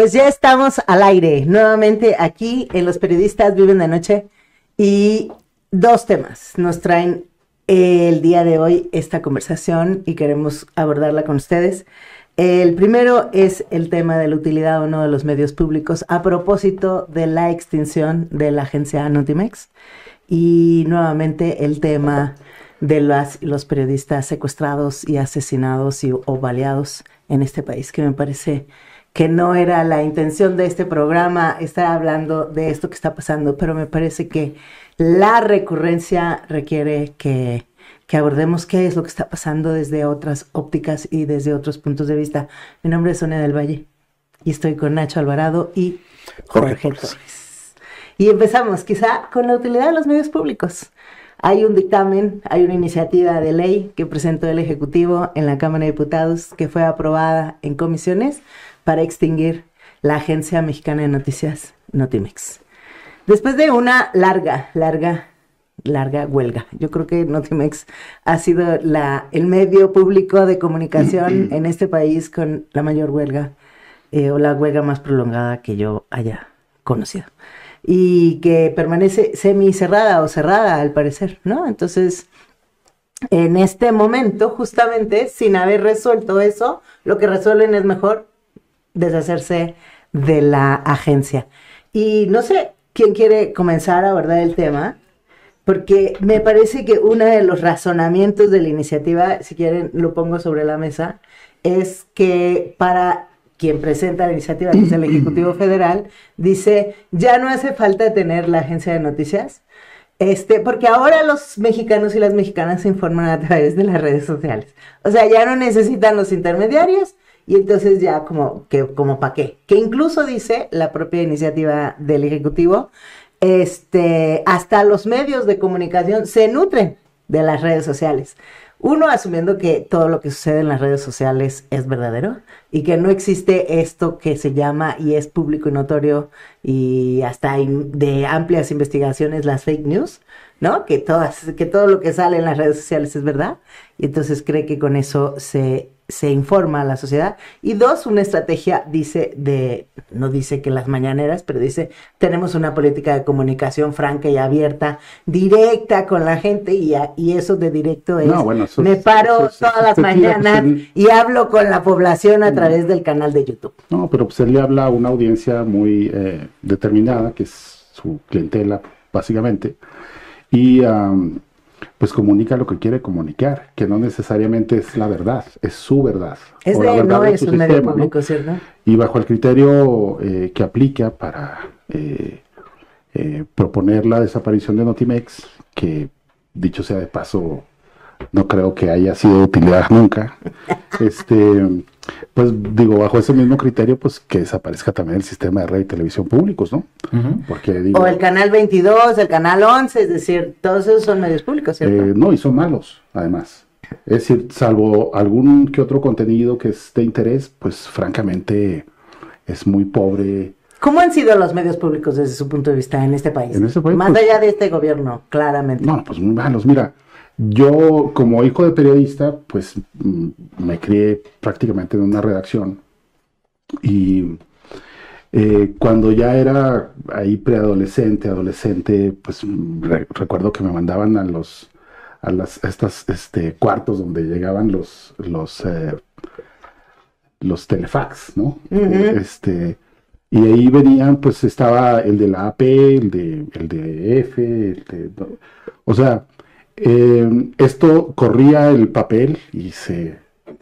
Pues ya estamos al aire, nuevamente aquí en Los Periodistas Viven de Noche, y dos temas nos traen el día de hoy esta conversación y queremos abordarla con ustedes. El primero es el tema de la utilidad o no de los medios públicos a propósito de la extinción de la agencia Notimex, y nuevamente el tema de los periodistas secuestrados y asesinados o baleados en este país, que me parece que no era la intención de este programa estar hablando de esto que está pasando, pero me parece que la recurrencia requiere que abordemos qué es lo que está pasando desde otras ópticas y desde otros puntos de vista. Mi nombre es Sonia del Valle y estoy con Nacho Alvarado y Jorge Torres. Y empezamos quizá con la utilidad de los medios públicos. Hay un dictamen, hay una iniciativa de ley que presentó el Ejecutivo en la Cámara de Diputados que fue aprobada en comisiones para extinguir la Agencia Mexicana de Noticias, Notimex. Después de una larga huelga. Yo creo que Notimex ha sido el medio público de comunicación en este país con la mayor huelga, o la huelga más prolongada que yo haya conocido. Y que permanece semicerrada o cerrada al parecer, ¿no? Entonces, en este momento, justamente, sin haber resuelto eso, lo que resuelven es mejor deshacerse de la agencia. Y no sé quién quiere comenzar a abordar el tema, porque me parece que uno de los razonamientos de la iniciativa, si quieren lo pongo sobre la mesa, es que para quien presenta la iniciativa, que es el Ejecutivo Federal, dice, ya no hace falta tener la agencia de noticias, porque ahora los mexicanos y las mexicanas se informan a través de las redes sociales. O sea, ya no necesitan los intermediarios, y entonces ya como para qué. Que incluso dice la propia iniciativa del Ejecutivo, hasta los medios de comunicación se nutren de las redes sociales. Uno, asumiendo que todo lo que sucede en las redes sociales es verdadero y que no existe esto que se llama y es público y notorio y hasta de amplias investigaciones, las fake news, ¿no? Que todo lo que sale en las redes sociales es verdad, y entonces cree que con eso se informa a la sociedad. Y dos, una estrategia no dice que las mañaneras, pero dice, tenemos una política de comunicación franca y abierta, directa con la gente, y eso de directo es, me paro todas las mañanas y hablo con la población a través del canal de YouTube. No, pero pues él le habla a una audiencia muy determinada, que es su clientela, básicamente, y pues comunica lo que quiere comunicar, que no necesariamente es la verdad, es su verdad. No es un medio público, ¿no? ¿Cierto? Y bajo el criterio que aplica para proponer la desaparición de Notimex, que dicho sea de paso, no creo que haya sido de utilidad nunca, pues digo, bajo ese mismo criterio, pues que desaparezca también el sistema de radio y televisión públicos, ¿no? Porque, digo, o el canal 22, el canal 11, es decir, todos esos son medios públicos, ¿cierto? No, y son malos, además. Es decir, salvo algún que otro contenido que es de interés, pues francamente es muy pobre. ¿Cómo han sido los medios públicos desde su punto de vista en este país? Más allá de este gobierno, claramente. No, pues muy malos. Mira, yo como hijo de periodista, pues me crié prácticamente en una redacción, y cuando ya era ahí preadolescente, adolescente, pues recuerdo que me mandaban a estas cuartos donde llegaban los telefax, ¿no? Y ahí venían, pues estaba el de la AP, el de F, o sea, esto corría el papel y se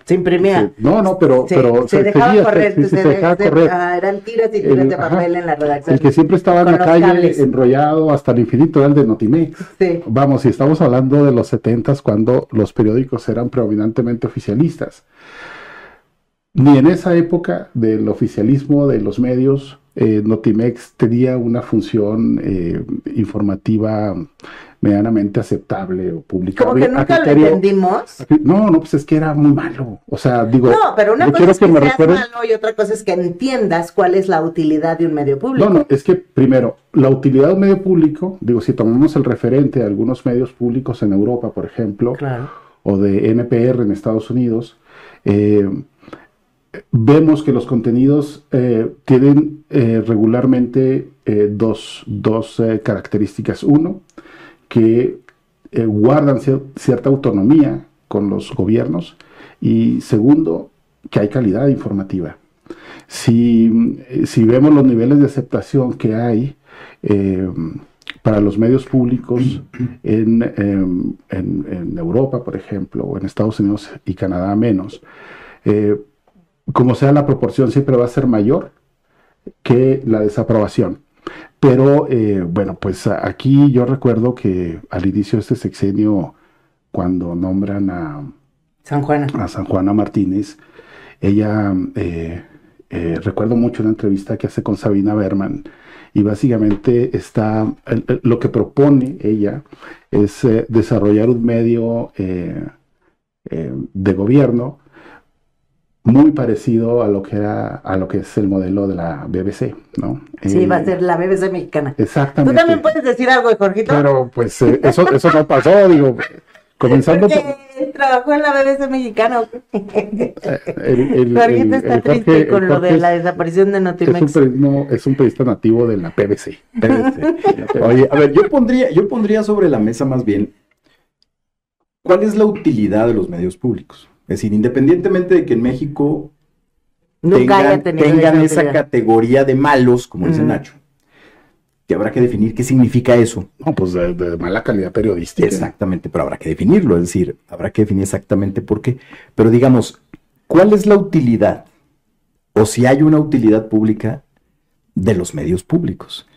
imprimía. Pero se dejaba correr. Eran tiras y tiras de papel en la redacción. El que siempre estaba en la calle cables, enrollado hasta el infinito, era el de Notimex. Sí. Vamos, y estamos hablando de los 70s, cuando los periódicos eran predominantemente oficialistas. Ni en esa época del oficialismo de los medios, Notimex tenía una función informativa medianamente aceptable o publicable. Como que nunca lo entendimos. No, pues es que era muy malo. O sea, digo... No, pero una cosa es que seas malo y otra cosa es que entiendas cuál es la utilidad de un medio público. No, es que primero, la utilidad de un medio público, digo, si tomamos el referente de algunos medios públicos en Europa, por ejemplo, claro, o de NPR en Estados Unidos, vemos que los contenidos tienen regularmente dos características. Uno, que guardan cierta autonomía con los gobiernos, y segundo, que hay calidad informativa. Si vemos los niveles de aceptación que hay para los medios públicos en Europa, por ejemplo, o en Estados Unidos y Canadá menos, como sea, la proporción siempre va a ser mayor que la desaprobación. Pero bueno, pues aquí yo recuerdo que al inicio de este sexenio, cuando nombran a San Juana Martínez, ella, recuerdo mucho una entrevista que hace con Sabina Berman, y básicamente lo que propone ella es desarrollar un medio de gobierno muy parecido a lo que es el modelo de la BBC, ¿no? Sí, va a ser la BBC mexicana. Exactamente. ¿Tú también puedes decir algo, Jorgito? Pero pues eso no pasó, digo, comenzando porque trabajó en la BBC mexicana. Jorgito está triste con lo de la desaparición de Notimex. Es un periodista nativo de la BBC. Oye, a ver, yo pondría sobre la mesa más bien, ¿cuál es la utilidad de los medios públicos? Es decir, independientemente de que en México tengan esa categoría de malos, como dice Nacho, que habrá que definir qué significa eso. No, pues de mala calidad periodística. Exactamente, pero habrá que definirlo, es decir, habrá que definir exactamente por qué. Pero digamos, ¿cuál es la utilidad? O si hay una utilidad pública de los medios públicos.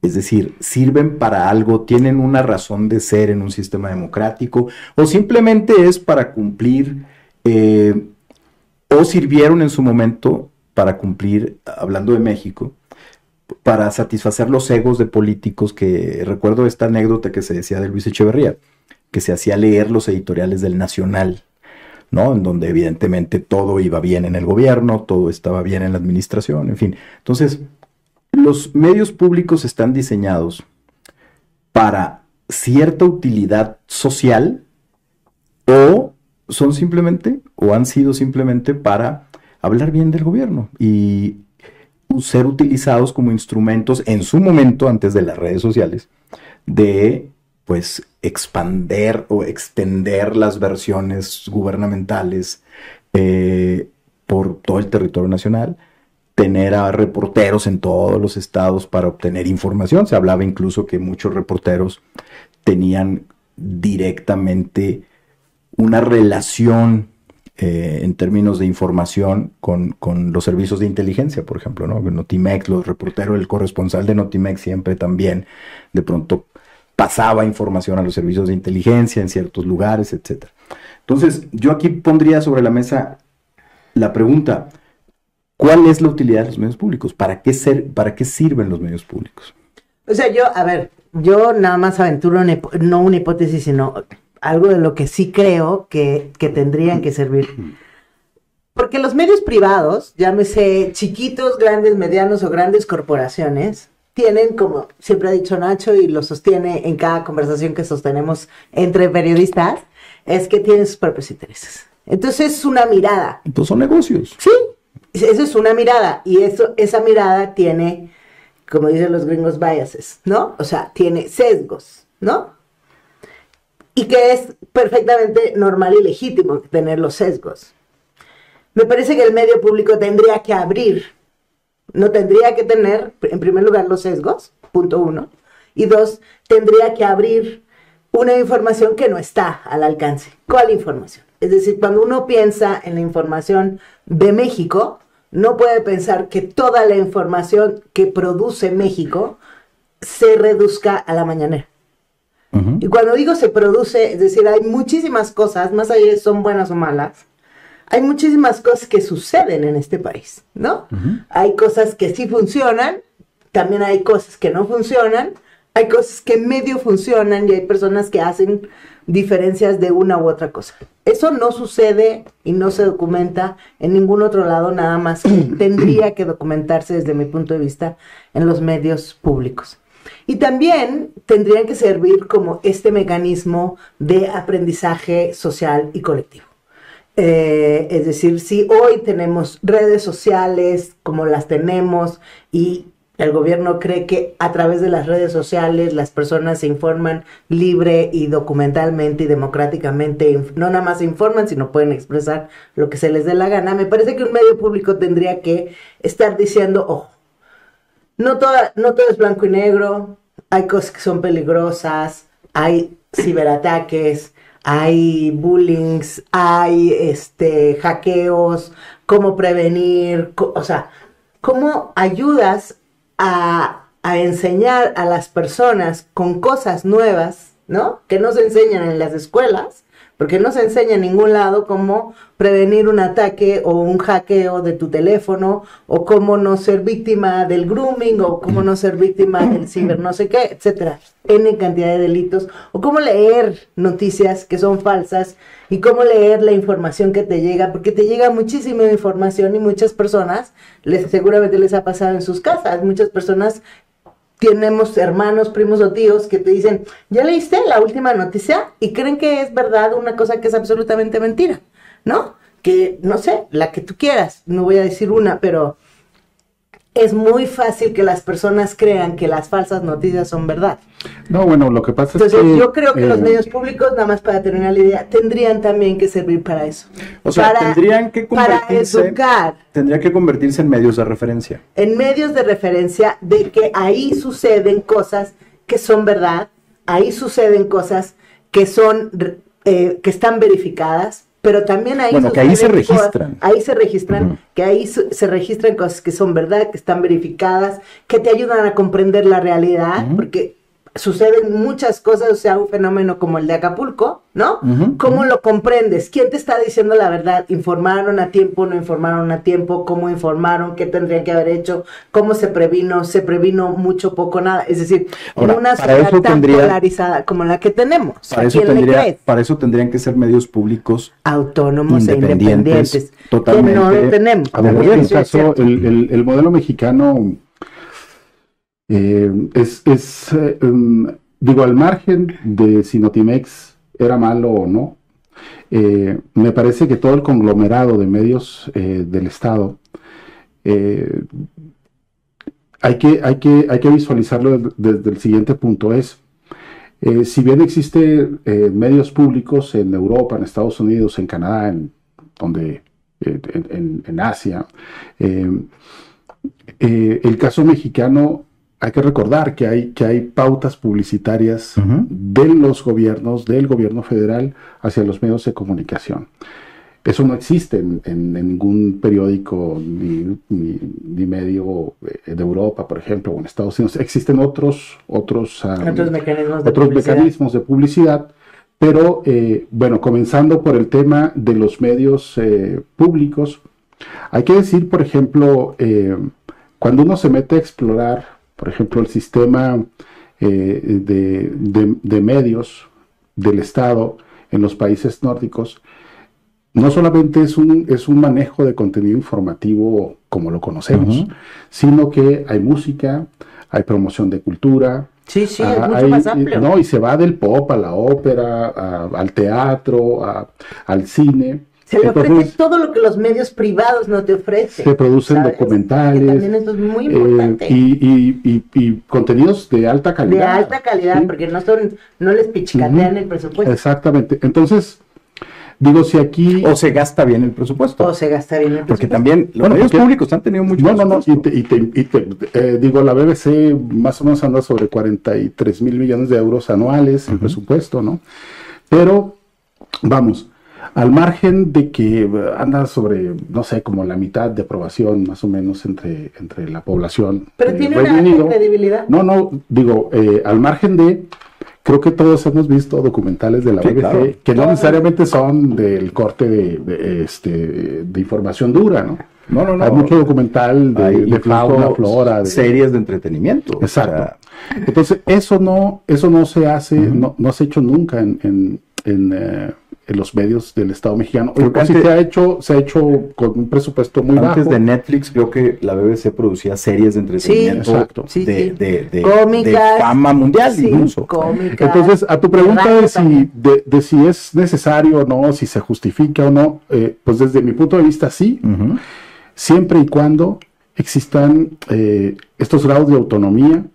Es decir, ¿sirven para algo? ¿Tienen una razón de ser en un sistema democrático? ¿O simplemente es para cumplir, o sirvieron en su momento para cumplir, hablando de México, para satisfacer los egos de políticos? Que recuerdo esta anécdota que se decía de Luis Echeverría, que se hacía leer los editoriales del Nacional, ¿no? En donde evidentemente todo iba bien en el gobierno, todo estaba bien en la administración, en fin. Entonces, los medios públicos están diseñados para cierta utilidad social, o son simplemente, o han sido simplemente para hablar bien del gobierno y ser utilizados como instrumentos en su momento, antes de las redes sociales, de pues expander o extender las versiones gubernamentales por todo el territorio nacional, tener a reporteros en todos los estados para obtener información. Se hablaba incluso que muchos reporteros tenían directamente una relación en términos de información con los servicios de inteligencia, por ejemplo, ¿no? Notimex, los reporteros, el corresponsal de Notimex siempre también de pronto pasaba información a los servicios de inteligencia en ciertos lugares, etc. Entonces, yo aquí pondría sobre la mesa la pregunta: ¿cuál es la utilidad de los medios públicos? ¿Para qué sirven los medios públicos? O sea, yo nada más aventuro no una hipótesis, sino algo de lo que sí creo que tendrían que servir. Porque los medios privados, llámese chiquitos, grandes, medianos o grandes corporaciones, tienen, como siempre ha dicho Nacho y lo sostiene en cada conversación que sostenemos entre periodistas, es que tienen sus propios intereses. Entonces es una mirada. Entonces son negocios. Sí, eso es una mirada, y esa mirada tiene, como dicen los gringos, biases, ¿no? O sea, tiene sesgos, ¿no? Y que es perfectamente normal y legítimo tener los sesgos. Me parece que el medio público tendría que abrir, no tendría que tener, en primer lugar, los sesgos, punto 1, y 2, tendría que abrir una información que no está al alcance. ¿Cuál información? Es decir, cuando uno piensa en la información de México, no puede pensar que toda la información que produce México se reduzca a la mañanera. Y cuando digo se produce, es decir, hay muchísimas cosas, más allá de son buenas o malas, hay muchísimas cosas que suceden en este país, ¿no? Hay cosas que sí funcionan, también hay cosas que no funcionan, hay cosas que medio funcionan y hay personas que hacen diferencias de una u otra cosa. Eso no sucede y no se documenta en ningún otro lado, nada más que tendría que documentarse desde mi punto de vista en los medios públicos. Y también tendrían que servir como este mecanismo de aprendizaje social y colectivo. Es decir, si hoy tenemos redes sociales como las tenemos y el gobierno cree que a través de las redes sociales las personas se informan libre y documentalmente y democráticamente, no nada más se informan, sino pueden expresar lo que se les dé la gana, me parece que un medio público tendría que estar diciendo, ojo, no todo es blanco y negro, hay cosas que son peligrosas, hay ciberataques, hay bullying, hay hackeos, cómo prevenir, o sea, cómo ayudas a enseñar a las personas con cosas nuevas, ¿no? Que no se enseñan en las escuelas, porque no se enseña en ningún lado cómo prevenir un ataque o un hackeo de tu teléfono, o cómo no ser víctima del grooming, o cómo no ser víctima del ciber no sé qué, etcétera. N cantidad de delitos, o cómo leer noticias que son falsas, y cómo leer la información que te llega, porque te llega muchísima información y muchas personas, seguramente les ha pasado en sus casas, muchas personas tenemos hermanos, primos o tíos que te dicen, ¿ya leíste la última noticia? Y creen que es verdad una cosa que es absolutamente mentira, ¿no? Que, no sé, la que tú quieras, no voy a decir una, pero es muy fácil que las personas crean que las falsas noticias son verdad. No, bueno, lo que pasa Entonces, es que... yo creo que los medios públicos, nada más para terminar la idea, tendrían también que servir para eso. O sea, tendrían que convertirse... Para educar. Tendría que convertirse en medios de referencia. En medios de referencia de que ahí suceden cosas que son verdad, ahí suceden cosas que son, que están verificadas, pero también ahí... Bueno, que ahí se registran. Ahí se registran, que ahí se registran cosas que son verdad, que están verificadas, que te ayudan a comprender la realidad, porque suceden muchas cosas, o sea, un fenómeno como el de Acapulco, ¿no? ¿Cómo lo comprendes? ¿Quién te está diciendo la verdad? ¿Informaron a tiempo, no informaron a tiempo? ¿Cómo informaron? ¿Qué tendrían que haber hecho? ¿Cómo se previno? ¿Se previno mucho, poco, nada? Es decir, ahora, en una sociedad tan polarizada como la que tenemos. Para eso tendrían que ser medios públicos autónomos e independientes, totalmente, que no lo tenemos. A ver, en este caso, el modelo mexicano... digo, al margen de si Notimex era malo o no, me parece que todo el conglomerado de medios del Estado hay que visualizarlo desde el siguiente punto. Si bien existen medios públicos en Europa, en Estados Unidos, en Canadá, en Asia, el caso mexicano, hay que recordar que hay pautas publicitarias de los gobiernos, del gobierno federal, hacia los medios de comunicación. Eso no existe en ningún periódico ni medio de Europa, por ejemplo, o en Estados Unidos. Existen otros mecanismos de publicidad, pero bueno, comenzando por el tema de los medios públicos, hay que decir, por ejemplo, cuando uno se mete a explorar, por ejemplo, el sistema de medios del Estado en los países nórdicos, no solamente es un manejo de contenido informativo como lo conocemos, sino que hay música, hay promoción de cultura. Sí, es mucho más amplio. No, y se va del pop a la ópera, al teatro, al cine. Se le ofrece todo lo que los medios privados no te ofrecen. Se producen documentales. También esto es muy importante. Y contenidos de alta calidad. De alta calidad, ¿sí? Porque no les pichicatean el presupuesto. Exactamente. Entonces, digo, si aquí... O se gasta bien el presupuesto. Porque también los medios públicos han tenido mucho presupuesto. Digo, la BBC más o menos anda sobre 43 mil millones de euros anuales en presupuesto, ¿no? Pero, vamos... Al margen de que anda sobre, no sé, como la mitad de aprobación más o menos entre la población. Pero tiene una alta credibilidad. No, digo, al margen de, creo que todos hemos visto documentales de la BBC, claro, que no necesariamente son del corte de información dura, ¿no? No. Hay mucho documental de fauna, flora. Series de entretenimiento. Exacto. O sea, entonces, eso no se hace, no se ha hecho nunca en en los medios del Estado mexicano. Creo que Sí se ha hecho con un presupuesto muy bajo. Antes de Netflix, creo que la BBC producía series de entretenimiento exacto. de Cómicas, fama mundial, sí, incluso. cómicas. Entonces, a tu pregunta radio de si es necesario o no, si se justifica o no, pues desde mi punto de vista sí, Ujú. siempre y cuando existan estos grados de autonomía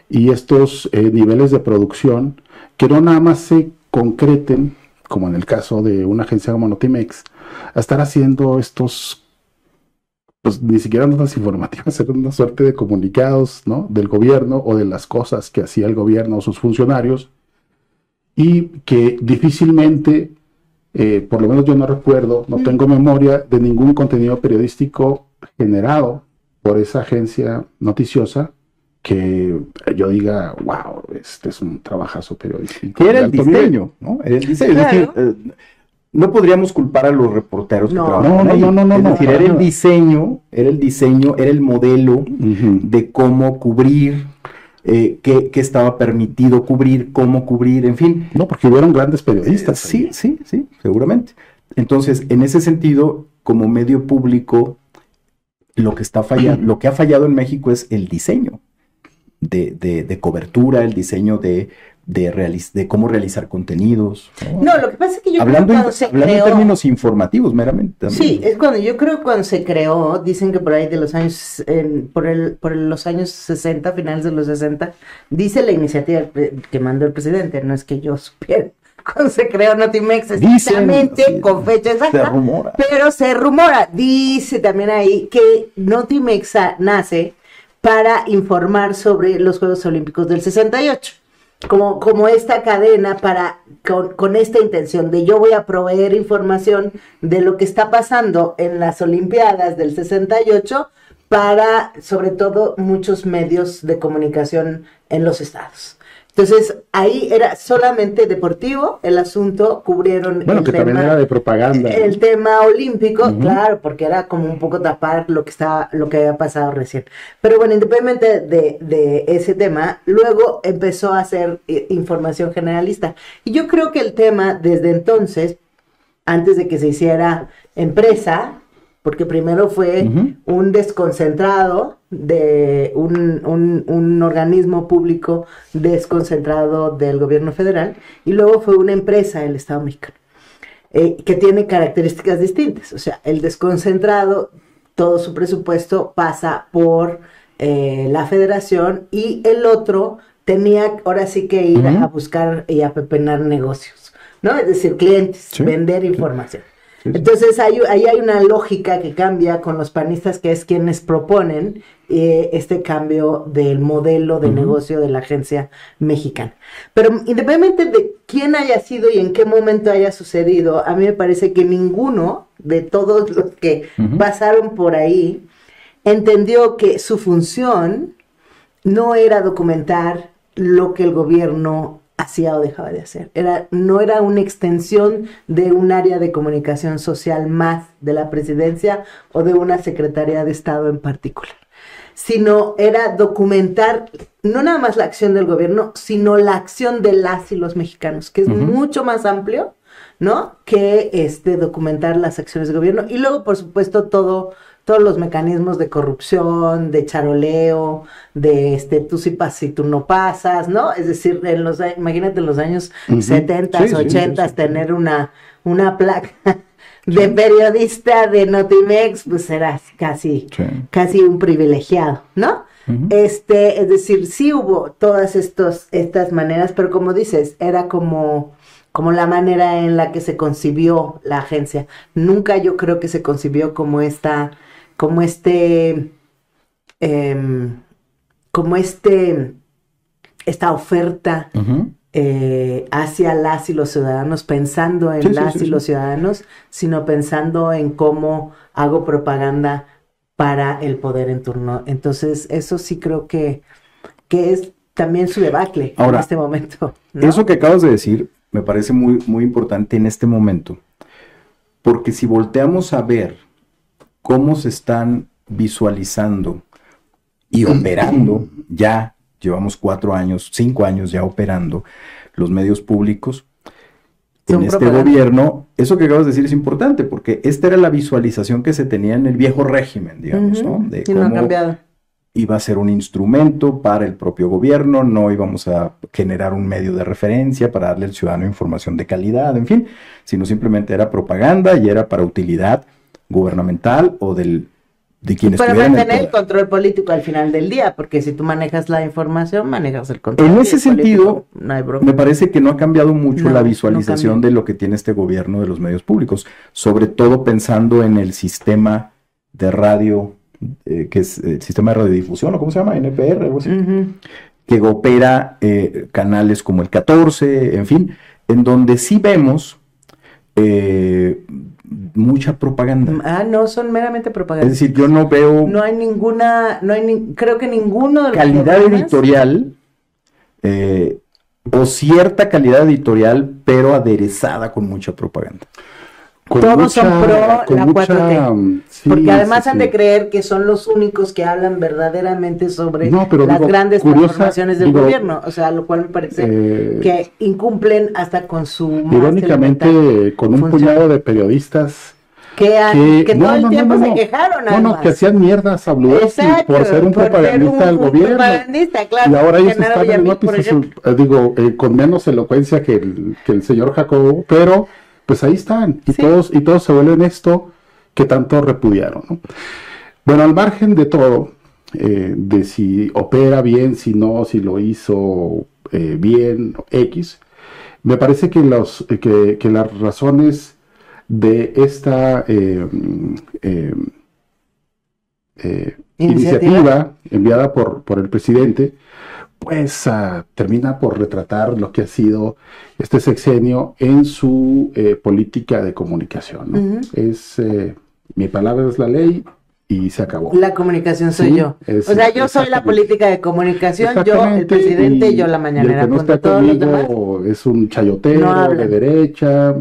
y estos niveles de producción que no nada más se concreten, como en el caso de una agencia como Notimex, a estar haciendo estos, pues ni siquiera notas informativas, eran una suerte de comunicados, ¿no?, del gobierno o de las cosas que hacía el gobierno o sus funcionarios, y que difícilmente, por lo menos yo no recuerdo, no tengo memoria de ningún contenido periodístico generado por esa agencia noticiosa que yo diga, wow, este es un trabajazo periodístico. Que era de el alto diseño, ¿no? Era el diseño. Claro. Es decir, no podríamos culpar a los reporteros que No. trabajan No, ahí. no, no, Es no, decir, para era el nada. diseño, era el modelo Ujú. de cómo cubrir, qué estaba permitido cubrir, cómo cubrir, en fin. No, porque hubieron grandes periodistas. Sí, sí, sí, seguramente. Entonces, en ese sentido, como medio público, lo que está fallando, lo que ha fallado en México es el diseño de cobertura, el diseño de cómo realizar contenidos, ¿no? No, lo que pasa es que yo Hablando, creo que cuando se hablando en creó... términos informativos, meramente. También. Sí, es cuando yo creo que cuando se creó, dicen que por ahí de los años, por los años 60, finales de los 60, dice la iniciativa que mandó el presidente, no es que yo supiera cuando se creó Notimex exactamente Dicen, con fecha exacta, se rumora. pero se rumora, dice también ahí que Notimex nace para informar sobre los Juegos Olímpicos del 68. Como esta cadena con esta intención de yo voy a proveer información de lo que está pasando en las Olimpiadas del 68 para, sobre todo, muchos medios de comunicación en los estados. Entonces, ahí era solamente deportivo el asunto, cubrieron Bueno, que también era de propaganda, ¿no? el tema olímpico, Ujú. claro, porque era como un poco tapar lo que había pasado recién. Pero bueno, independientemente de ese tema, luego empezó a hacer información generalista. Y yo creo que el tema, desde entonces, antes de que se hiciera empresa, porque primero fue Ujú. un desconcentrado de un organismo público desconcentrado del gobierno federal, y luego fue una empresa del Estado mexicano, que tiene características distintas. O sea, el desconcentrado, todo su presupuesto pasa por la federación, y el otro tenía ahora sí que ir Ujú. a buscar y a pepenar negocios, ¿no? Es decir, clientes, Sí. vender información. Sí, sí. Entonces ahí hay una lógica que cambia con los panistas, que es quienes proponen este cambio del modelo de Ujú. negocio de la agencia mexicana. Pero independientemente de quién haya sido y en qué momento haya sucedido, a mí me parece que ninguno de todos los que Ujú. pasaron por ahí entendió que su función no era documentar lo que el gobierno hacía o dejaba de hacer. No era una extensión de un área de comunicación social más de la presidencia o de una secretaría de Estado en particular, sino era documentar no nada más la acción del gobierno, sino la acción de las y los mexicanos, que es Ujú. mucho más amplio, ¿no?, que documentar las acciones del gobierno. Y luego, por supuesto, todos los mecanismos de corrupción, de charoleo, de tú sí pasas y tú no pasas, ¿no? Es decir, imagínate en los años Ujú. 70, Sí, sí, 80, sí, sí. tener una placa de periodista de Notimex, pues eras Sí. casi un privilegiado, ¿no? Ujú. Es decir, sí hubo todas estas maneras, pero como dices, era como la manera en la que se concibió la agencia. Nunca yo creo que se concibió como esta oferta Ujú. hacia las y los ciudadanos, pensando en Sí, sí, las sí, y sí. los ciudadanos, sino pensando en cómo hago propaganda para el poder en turno. Entonces, eso sí creo que es también su debacle Ahora, en este momento, ¿no? Eso que acabas de decir me parece muy, muy importante en este momento, porque si volteamos a ver cómo se están visualizando y operando, ya llevamos 4 años, 5 años ya operando los medios públicos, en este gobierno, eso que acabas de decir es importante, porque esta era la visualización que se tenía en el viejo régimen, digamos, ¿no? De cómo no ha cambiado. Iba a ser un instrumento para el propio gobierno, no íbamos a generar un medio de referencia para darle al ciudadano información de calidad, en fin, sino simplemente era propaganda y era para utilidad gubernamental o de quienes para tuvieran mantener el control político al final del día, porque si tú manejas la información, manejas el control. En ese sentido, no hay me parece que no ha cambiado mucho la visualización no de lo que tiene este gobierno de los medios públicos, sobre todo pensando en el sistema de radio, que es el sistema de radiodifusión, ¿o cómo se llama? NPR, algo así, que opera canales como el 14, en fin, en donde sí vemos mucha propaganda. No, son meramente propaganda. Es decir, yo no veo... No hay ninguna, creo que ninguno de los calidad editorial, o cierta calidad editorial, pero aderezada con mucha propaganda. Todos son pro la 4T, sí, porque además han de creer que son los únicos que hablan verdaderamente sobre las grandes transformaciones del gobierno, o sea, lo cual me parece que incumplen hasta con su... Irónicamente, con un puñado de periodistas que todo el tiempo se quejaron. Que hacían mierdas a Blumsky por ser un propagandista del gobierno. Claro, y ahora ellos están en una con menos elocuencia que el señor Jacobo, pero... pues ahí están, y todos se vuelven esto que tanto repudiaron, ¿no? Bueno, al margen de todo, de si opera bien, si no, si lo hizo bien, X, me parece que las razones de esta iniciativa enviada por el presidente, pues termina por retratar lo que ha sido este sexenio en su política de comunicación, ¿no? Es mi palabra es la ley y se acabó. La comunicación soy yo. O sea, yo soy la política de comunicación, yo el presidente, yo la mañanera. El que no está conmigo es un chayotero de derecha.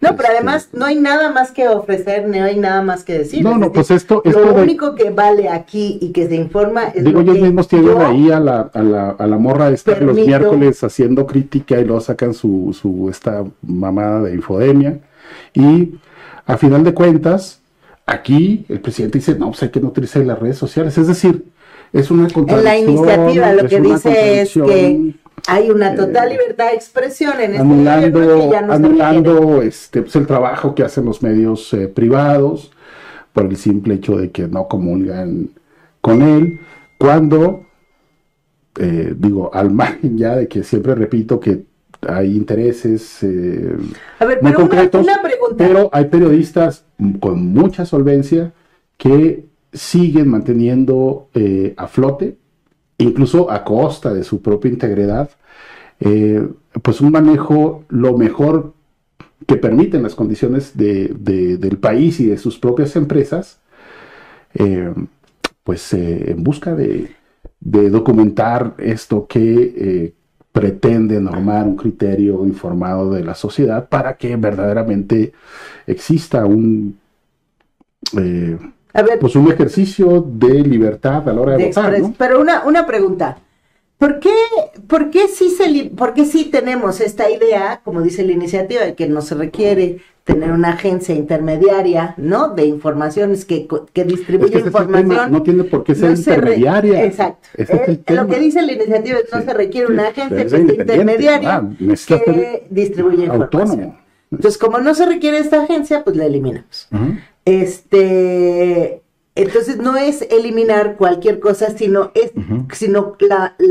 No, pero además no hay nada más que ofrecer, no hay nada más que decir. No, pues esto lo único que vale aquí y que se informa es digo, ellos mismos tienen ahí a la morra esta los miércoles haciendo crítica y luego sacan esta mamada de infodemia. Y a final de cuentas, aquí el presidente dice, no, pues hay que no utilizar las redes sociales. Es decir, es una contradicción. En la iniciativa lo que dice es que hay una total libertad de expresión en anulando pues el trabajo que hacen los medios privados por el simple hecho de que no comulgan con él, cuando al margen ya de que siempre repito que hay intereses muy concretos, una pregunta. Pero hay periodistas con mucha solvencia que siguen manteniendo a flote, incluso a costa de su propia integridad, pues un manejo lo mejor que permiten las condiciones del país y de sus propias empresas, pues en busca de documentar esto que pretende normar un criterio informado de la sociedad para que verdaderamente exista pues un ejercicio de libertad a la hora de votar, ¿no? Pero una pregunta, ¿por qué sí tenemos esta idea, como dice la iniciativa, de que no se requiere tener una agencia intermediaria, ¿no? De informaciones que distribuye información? No tiene por qué ser intermediaria. Exacto. Lo que dice la iniciativa es que no se requiere una agencia intermediaria que distribuye información. Autónomo. Entonces, como no se requiere esta agencia, pues la eliminamos. Entonces no es eliminar cualquier cosa, sino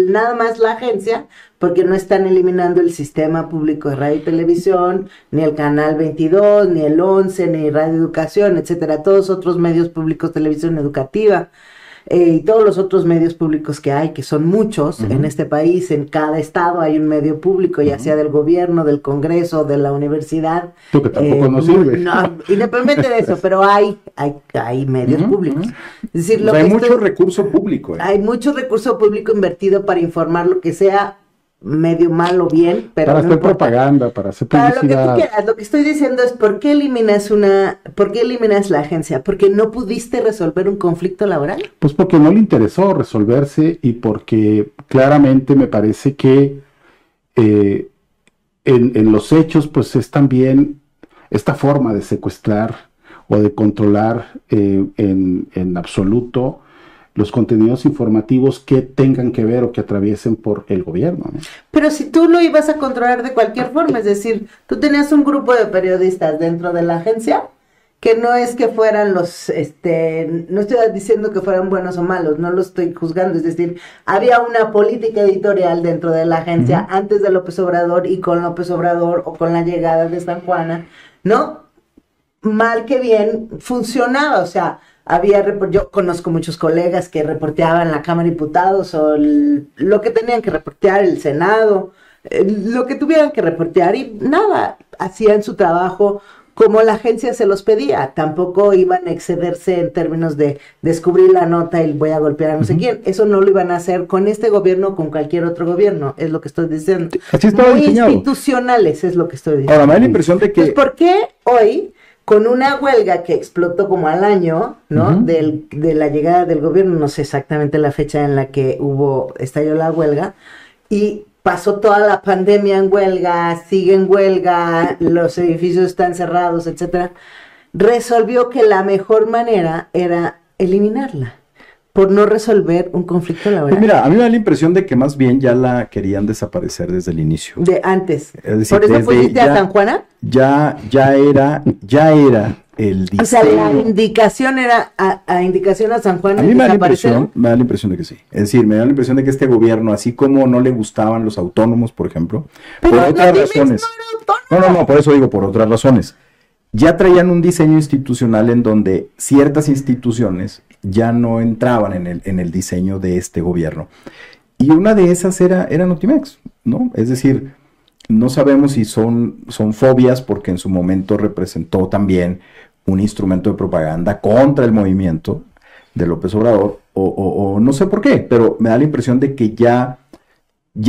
nada más la agencia, porque no están eliminando el sistema público de radio y televisión, ni el canal 22, ni el 11, ni Radio Educación, etcétera, todos otros medios públicos, televisión educativa, y todos los otros medios públicos que hay, que son muchos en este país. En cada estado hay un medio público, ya sea del gobierno, del Congreso, de la universidad. Tú que tampoco nos sirve. No, independientemente de eso, pero hay medios públicos. Es decir, hay mucho recurso público. Hay mucho recurso público invertido para informar lo que sea, medio mal o bien, pero para hacer propaganda, para hacer publicidad. Para lo que tú quieras. Lo que estoy diciendo es, ¿por qué eliminas la agencia? ¿Porque no pudiste resolver un conflicto laboral? Pues porque no le interesó resolverse y porque claramente me parece que en los hechos, pues es también esta forma de secuestrar o de controlar en absoluto los contenidos informativos que tengan que ver o que atraviesen por el gobierno, ¿no? Pero si tú lo ibas a controlar de cualquier forma, es decir, tú tenías un grupo de periodistas dentro de la agencia que no es que fueran no estoy diciendo que fueran buenos o malos, no lo estoy juzgando, es decir, había una política editorial dentro de la agencia antes de López Obrador y con López Obrador o con la llegada de San Juana, ¿no? Mal que bien funcionaba, o sea, yo conozco muchos colegas que reporteaban la Cámara de Diputados o lo que tenían que reportear el Senado, lo que tuvieran que reportear y nada, hacían su trabajo como la agencia se los pedía, tampoco iban a excederse en términos de descubrir la nota y voy a golpear a no sé quién, eso no lo iban a hacer con este gobierno o con cualquier otro gobierno, es lo que estoy diciendo. Así estaba muy diseñado. Institucionales es lo que estoy diciendo. Ahora, me da la impresión de que... Pues, ¿por qué hoy, con una huelga que explotó como al año, ¿no? De la llegada del gobierno, no sé exactamente la fecha en la que estalló la huelga, y pasó toda la pandemia en huelga, sigue en huelga, los edificios están cerrados, etcétera, resolvió que la mejor manera era eliminarla, por no resolver un conflicto laboral? Pues mira, a mí me da la impresión de que más bien ya la querían desaparecer desde el inicio. De antes. Es decir, ¿por eso desde pusiste a San Juana? Ya era el diseño. O sea, la indicación era a indicación a San Juana. A mí me da la impresión de que sí. Es decir, me da la impresión de que este gobierno, así como no le gustaban los autónomos, por ejemplo, pero por otras razones. No, por eso digo, por otras razones. Ya traían un diseño institucional en donde ciertas instituciones ya no entraban en el diseño de este gobierno. Y una de esas era Notimex, ¿no? Es decir, no sabemos si son fobias porque en su momento representó también un instrumento de propaganda contra el movimiento de López Obrador, o no sé por qué, pero me da la impresión de que ya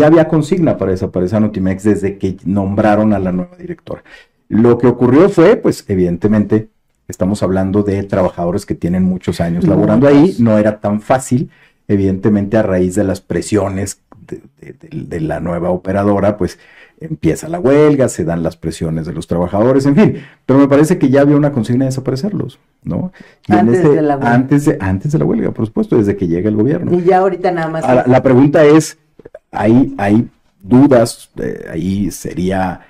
había consigna para desaparecer a Notimex desde que nombraron a la nueva directora. Lo que ocurrió fue, pues, evidentemente, estamos hablando de trabajadores que tienen muchos años laborando ahí, no era tan fácil, evidentemente a raíz de las presiones de la nueva operadora, pues, empieza la huelga, se dan las presiones de los trabajadores, en fin, pero me parece que ya había una consigna de desaparecerlos, ¿no? Y antes de la huelga. Antes de la huelga, por supuesto, desde que llega el gobierno. Y ya ahorita nada más. Ahora, la pregunta es, hay dudas, ahí sería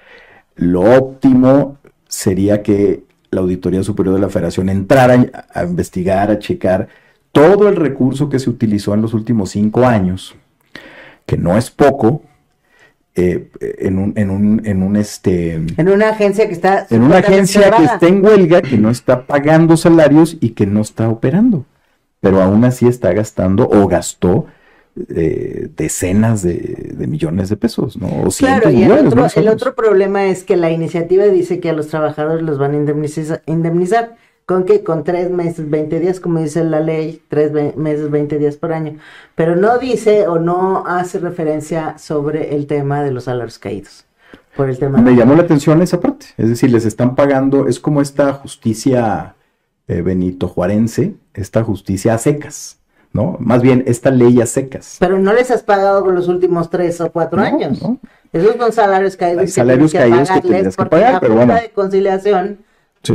lo óptimo, sería que la Auditoría Superior de la Federación entrara a investigar, a checar todo el recurso que se utilizó en los últimos 5 años, que no es poco, en una agencia que está en huelga, que no está pagando salarios y que no está operando, pero aún así está gastando o gastó decenas de millones de pesos, ¿no? O claro, y el otro problema es que la iniciativa dice que a los trabajadores los van a indemnizar. ¿Con qué? Con 3 meses, 20 días, como dice la ley, 3 meses, 20 días por año. Pero no dice o no hace referencia sobre el tema de los salarios caídos. Por el tema Me llamó la atención esa parte. Es decir, les están pagando, es como esta justicia Benito Juarense, esta justicia a secas, ¿no? Más bien, esta ley a secas. Pero no les has pagado con los últimos 3 o 4 años. No. Esos son salarios caídos. Hay salarios caídos que tendrías que pagar, pero bueno. La Junta de Conciliación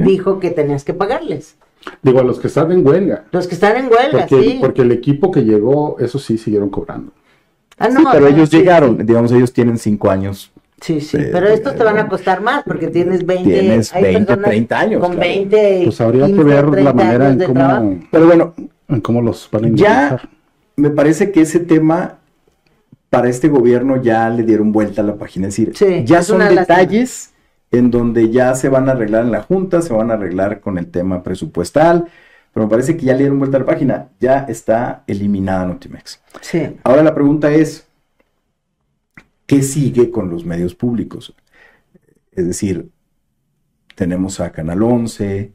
dijo que tenías que pagarles. Digo, a los que están en huelga. Los que están en huelga, sí. Porque el equipo que llegó, eso sí, siguieron cobrando. No, sí, pero ellos llegaron, digamos, ellos tienen 5 años. Sí, pero estos te van a costar más, porque tienes 20, 30 años. Con 20, pues habría 15, que ver la manera en cómo los van a indemnizar. Ya me parece que ese tema, para este gobierno, ya le dieron vuelta a la página. Es decir, ya son detalles en donde ya se van a arreglar en la Junta, se van a arreglar con el tema presupuestal, pero me parece que ya le dieron vuelta a la página, ya está eliminada Notimex. Sí. Ahora la pregunta es, ¿qué sigue con los medios públicos? Es decir, tenemos a Canal 11,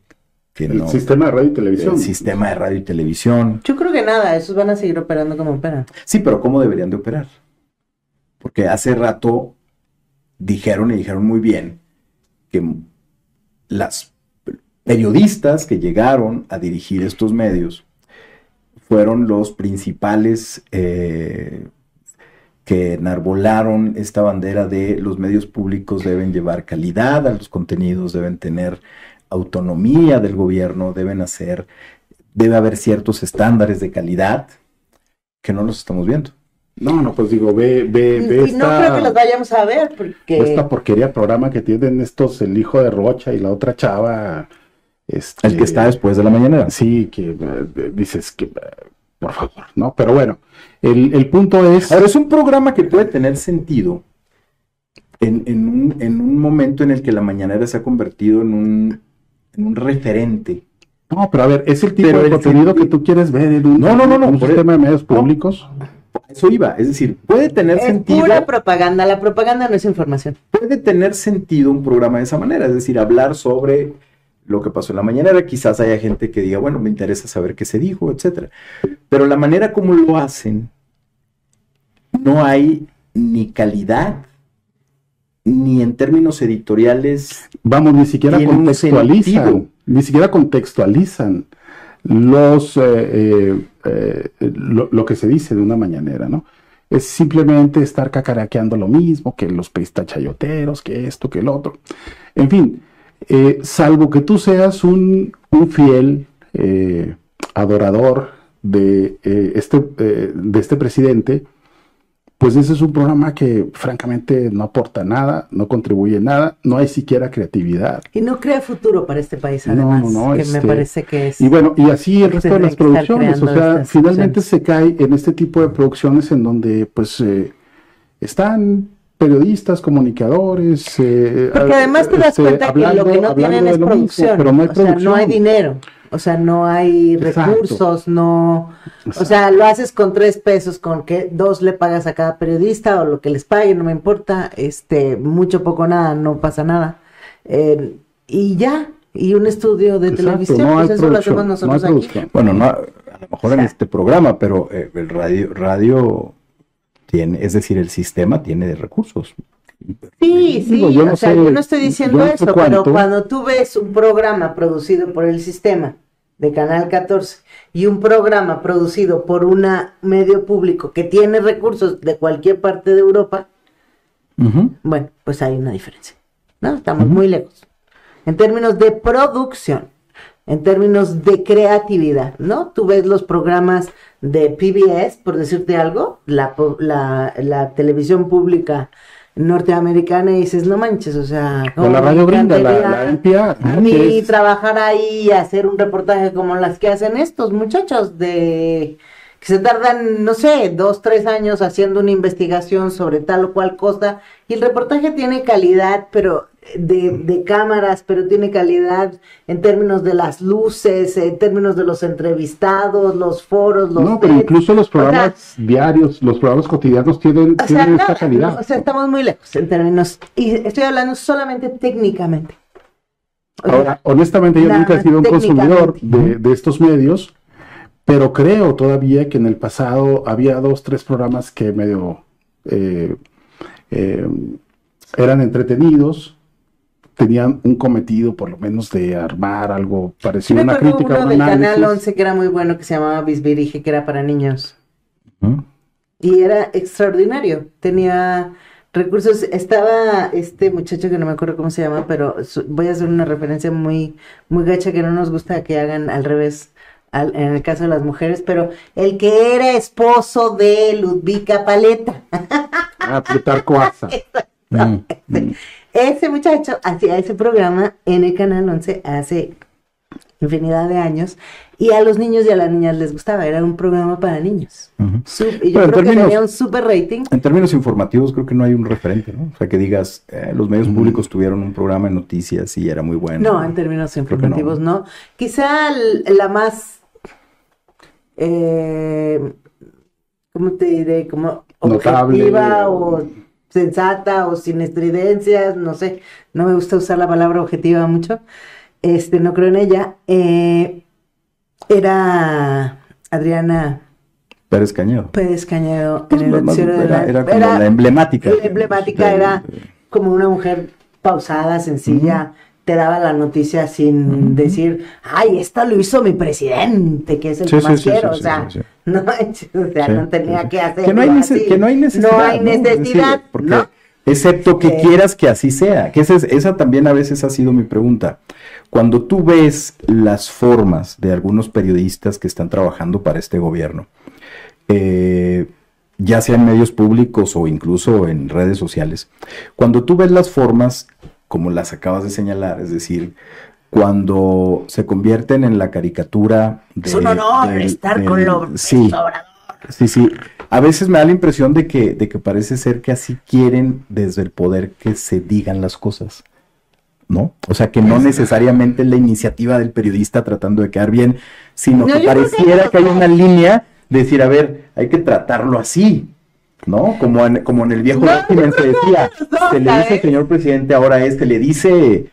sistema de radio y televisión. El sistema de radio y televisión. Yo creo que nada, esos van a seguir operando como operan. Sí, pero ¿cómo deberían de operar? Porque hace rato dijeron muy bien que las periodistas que llegaron a dirigir estos medios fueron los principales que enarbolaron esta bandera de los medios públicos deben llevar calidad a los contenidos, deben tener autonomía del gobierno, debe haber ciertos estándares de calidad que no los estamos viendo. No, pues digo, ve y no creo que los vayamos a ver, porque... esta porquería de programa que tienen estos, el hijo de Rocha y la otra chava... el que está después de la mañanera. Sí, que dices que... por favor, ¿no? Pero bueno, el punto es... Ahora, es un programa que puede tener sentido en un momento en el que la mañanera se ha convertido en un referente. No, pero a ver, es el tipo de contenido que tú quieres ver en un sistema de medios públicos. Eso iba, es decir, puede tener sentido. Es pura propaganda, la propaganda no es información. Puede tener sentido un programa de esa manera, es decir, hablar sobre lo que pasó en la mañanera, quizás haya gente que diga, bueno, me interesa saber qué se dijo, etcétera. Pero la manera como lo hacen, no hay ni calidad, ni en términos editoriales. Vamos, ni siquiera contextualizan lo que se dice de una mañanera, ¿no? Es simplemente estar cacaraqueando lo mismo, que los chayoteros, que esto, que el otro. En fin, salvo que tú seas un fiel adorador de este presidente, pues ese es un programa que francamente no aporta nada, no contribuye nada, no hay siquiera creatividad. Y no crea futuro para este país, además, que me parece que es... Y bueno, y así el resto de las producciones, o sea, finalmente se cae en este tipo de producciones en donde pues están periodistas, comunicadores... Porque además te das cuenta que lo que no tienen es producción, pero no hay producción. O sea, no hay dinero. O sea, no hay recursos, no... O sea, lo haces con 3 pesos, con que 2 le pagas a cada periodista o lo que les paguen, no me importa, mucho, poco, nada, no pasa nada. Y ya, y un estudio de televisión, pues eso lo hacemos nosotros aquí. Bueno, no, a lo mejor en este programa, pero el radio tiene, es decir, el sistema tiene recursos. Sí, Digo, yo no sé, yo no estoy diciendo eso, pero cuánto. cuando tú ves un programa producido por el sistema de Canal 14 y un programa producido por un medio público que tiene recursos de cualquier parte de Europa, bueno, pues hay una diferencia, ¿no? Estamos muy lejos. En términos de producción, en términos de creatividad, ¿no? Tú ves los programas de PBS, por decirte algo, la televisión pública norteamericana y dices, no manches, o sea... O la radio gringa, la NPR. A mí trabajar ahí y hacer un reportaje como las que hacen estos muchachos que se tardan, no sé, 2, 3 años haciendo una investigación sobre tal o cual cosa, y el reportaje tiene calidad, pero de cámaras, pero tiene calidad en términos de las luces, en términos de los entrevistados, los foros, los... No, pero incluso los programas diarios, los programas cotidianos tienen esta calidad. O sea, estamos muy lejos en términos, y estoy hablando solamente técnicamente. Ahora, honestamente, yo nunca he sido un consumidor de estos medios, pero creo todavía que en el pasado había 2, 3 programas que medio eran entretenidos, tenían un cometido por lo menos de armar algo parecido a una crítica. Uno del Canal 11 que era muy bueno, que se llamaba Bisbirige, que era para niños. Y era extraordinario, tenía recursos. Estaba este muchacho que no me acuerdo cómo se llama, pero voy a hacer una referencia muy, muy gacha que no nos gusta que hagan al revés. En el caso de las mujeres, pero el que era esposo de Ludvika Paleta. Plutarco Asa. Ese muchacho hacía ese programa en el Canal 11 hace infinidad de años, y a los niños y a las niñas les gustaba, era un programa para niños. Y yo creo que tenía un super rating. En términos informativos creo que no hay un referente, ¿no? O sea, que digas, los medios públicos tuvieron un programa de noticias y era muy bueno. No, en términos informativos no. Quizá la más... ¿cómo te diré? Como objetiva o sensata o sin estridencias, no sé, no me gusta usar la palabra objetiva mucho, no creo en ella. Era Adriana Pérez Cañedo. En el noticiero de era como la emblemática. La emblemática era como una mujer pausada, sencilla, te daba la noticia sin decir, ay, esto lo hizo mi presidente, que es el que más quiero, o sea, no tenía que hacer. Que no hay necesidad. No hay necesidad, Decir, porque, ¿no? Excepto que quieras que así sea, que esa también a veces ha sido mi pregunta. Cuando tú ves las formas de algunos periodistas que están trabajando para este gobierno, ya sea en medios públicos o incluso en redes sociales, cuando tú ves las formas, como las acabas de señalar, es decir, cuando se convierten en la caricatura de... Es un honor estar con López Obrador. Sí. A veces me da la impresión de que parece ser que así quieren desde el poder que se digan las cosas, ¿no? O sea, que no necesariamente es la iniciativa del periodista tratando de quedar bien, sino que pareciera que hay una línea de decir, a ver, hay que tratarlo así, ¿no? Como en el viejo régimen se decía, se le dice señor presidente, ahora le dice...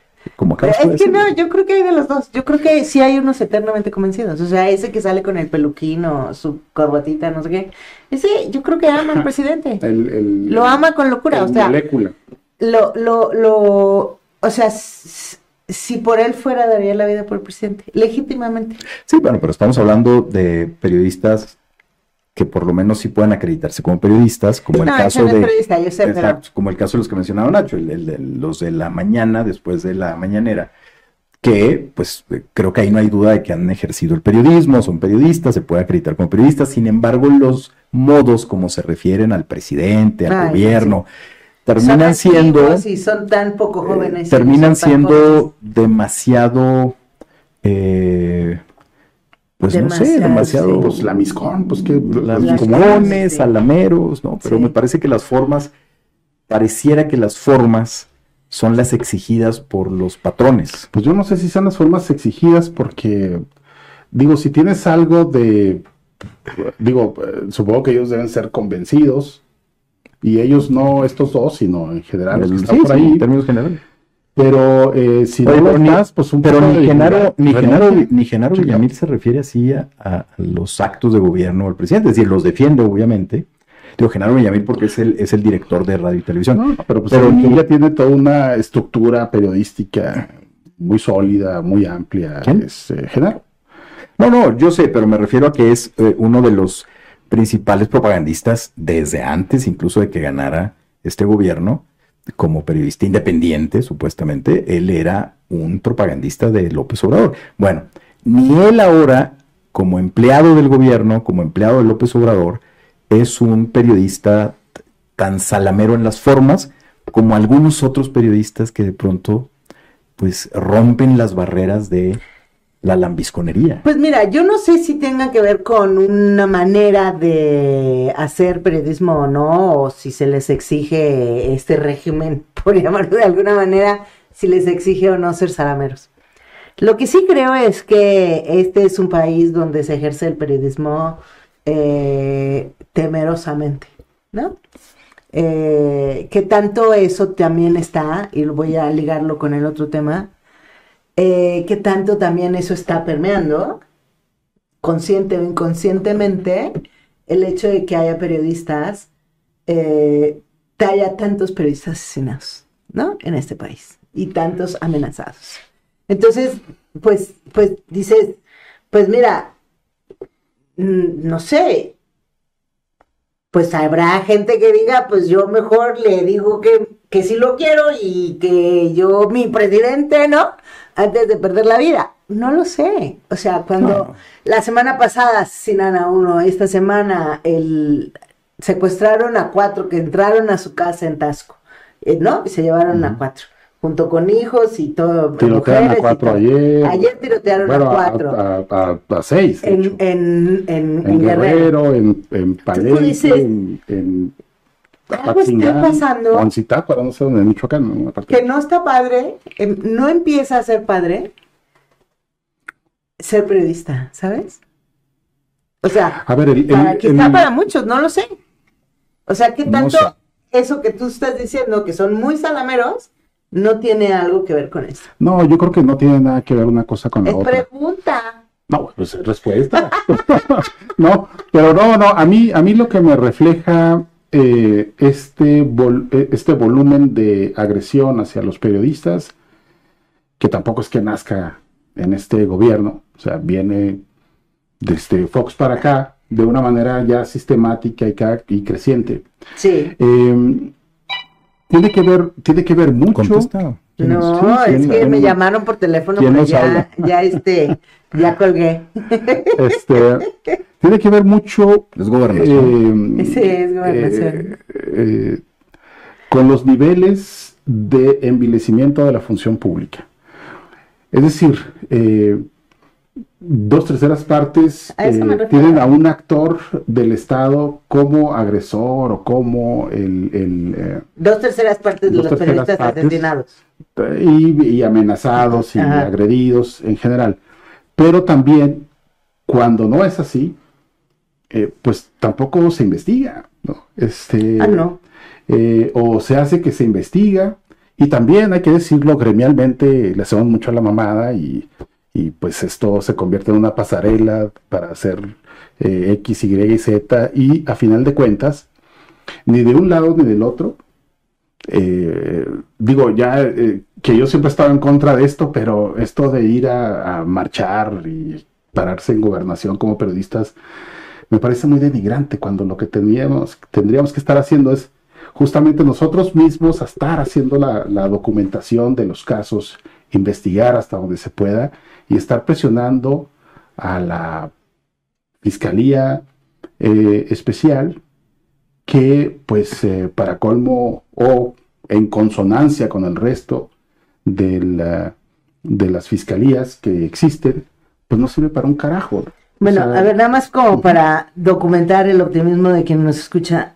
Es que no, yo creo que hay de los dos. Yo creo que sí hay unos eternamente convencidos. O sea, ese que sale con el peluquín o su corbatita, no sé qué. Ese yo creo que ama al presidente. Lo ama con locura. O sea, molécula. O sea, si por él fuera, daría la vida por el presidente. Legítimamente. Sí, bueno, pero estamos hablando de periodistas que por lo menos sí pueden acreditarse como periodistas, como el caso de... periodista, yo sé, exacto, como el caso de los que mencionaba Nacho, los de la mañana, después de la mañanera, que pues creo que ahí no hay duda de que han ejercido el periodismo, son periodistas, se puede acreditar como periodistas, sin embargo los modos como se refieren al presidente, al gobierno, terminan siendo... Sí, son tan poco jóvenes. Terminan siendo demasiado... pues demasiado, no sé, demasiado... Sí. Pues lamiscón, pues que... Lamiscones, salameros, ¿no? Pero me parece que pareciera que las formas son las exigidas por los patrones. Pues yo no sé si son las formas exigidas porque, digo, si tienes algo de... Digo, supongo que ellos deben ser convencidos, y ellos no estos dos, sino en general los que están por ahí. En términos generales. Pero si no lo estás, pues un pero ni Genaro Villamil se refiere así a los actos de gobierno del presidente, es decir, los defiende obviamente. Digo, Genaro Villamil porque es el director de radio y televisión. No, pero ella tiene toda una estructura periodística muy sólida, muy amplia. ¿Quién? Es Genaro. No, yo sé, pero me refiero a que es uno de los principales propagandistas desde antes incluso de que ganara este gobierno. Como periodista independiente, supuestamente, él era un propagandista de López Obrador. Bueno, ni él ahora, como empleado del gobierno, como empleado de López Obrador, es un periodista tan salamero en las formas como algunos otros periodistas que de pronto, pues, rompen las barreras de la lambisconería. Pues mira, yo no sé si tenga que ver con una manera de hacer periodismo o no, o si se les exige este régimen, por llamarlo de alguna manera, si les exige o no ser salameros. Lo que sí creo es que este es un país donde se ejerce el periodismo temerosamente, ¿no? Que tanto eso también está, y voy a ligarlo con el otro tema, que tanto también eso está permeando, consciente o inconscientemente, el hecho de que haya periodistas, haya tantos periodistas asesinados, ¿no? En este país, y tantos amenazados. Entonces, pues dices, pues mira, no sé, pues habrá gente que diga, pues yo mejor le digo que sí lo quiero y que yo, mi presidente, ¿no? Antes de perder la vida. No lo sé. O sea, cuando la semana pasada asesinan a uno, esta semana secuestraron a 4 que entraron a su casa en Tasco, ¿no? Y se llevaron a 4, junto con hijos y todo. Tirotearon a 4 ayer. Ayer tirotearon a 4. A 6. En Guerrero, en Palenque, en algo está pasando. O en Zitácuaro, no sé dónde, en Michoacán. ¿No? Que no está padre, no empieza a ser padre ser periodista, ¿sabes? O sea, a ver, quizá para muchos, no lo sé. O sea, ¿qué tanto no sé. Eso que tú estás diciendo, que son muy salameros, no tiene algo que ver con eso? No, yo creo que no tiene nada que ver una cosa con la otra. Pregunta. No, pues respuesta. No, pero no, a mí lo que me refleja este volumen de agresión hacia los periodistas que tampoco es que nazca en este gobierno, o sea, viene desde Fox para acá de una manera ya sistemática y creciente. Sí. Tiene que ver mucho. Contesta. No, Sí, es que me llamaron por teléfono, ¿quién pero nos habla? ya colgué. Tiene que ver mucho. Es gobernación. Sí, es gobernación. Con los niveles de envilecimiento de la función pública. Es decir, 2/3 partes A eso me refiero. tienen a un actor del Estado como agresor o como 2/3 partes de los 2/3 periodistas partes. asesinados. y amenazados y Ajá. agredidos en general. Pero también, cuando no es así, pues tampoco se investiga, ¿no? No. O se hace que se investiga, y también hay que decirlo, gremialmente le hacemos mucho a la mamada y pues esto se convierte en una pasarela para hacer X, Y y Z, y a final de cuentas, ni de un lado ni del otro, digo ya que yo siempre he estado en contra de esto, pero esto de ir a marchar y pararse en gobernación como periodistas me parece muy denigrante, cuando lo que tendríamos que estar haciendo es justamente nosotros mismos estar haciendo la documentación de los casos, investigar hasta donde se pueda y estar presionando a la Fiscalía Especial, que pues para colmo o en consonancia con el resto de las fiscalías que existen, pues no sirve para un carajo. Bueno, O sea, a ver, nada más como para documentar el optimismo de quien nos escucha.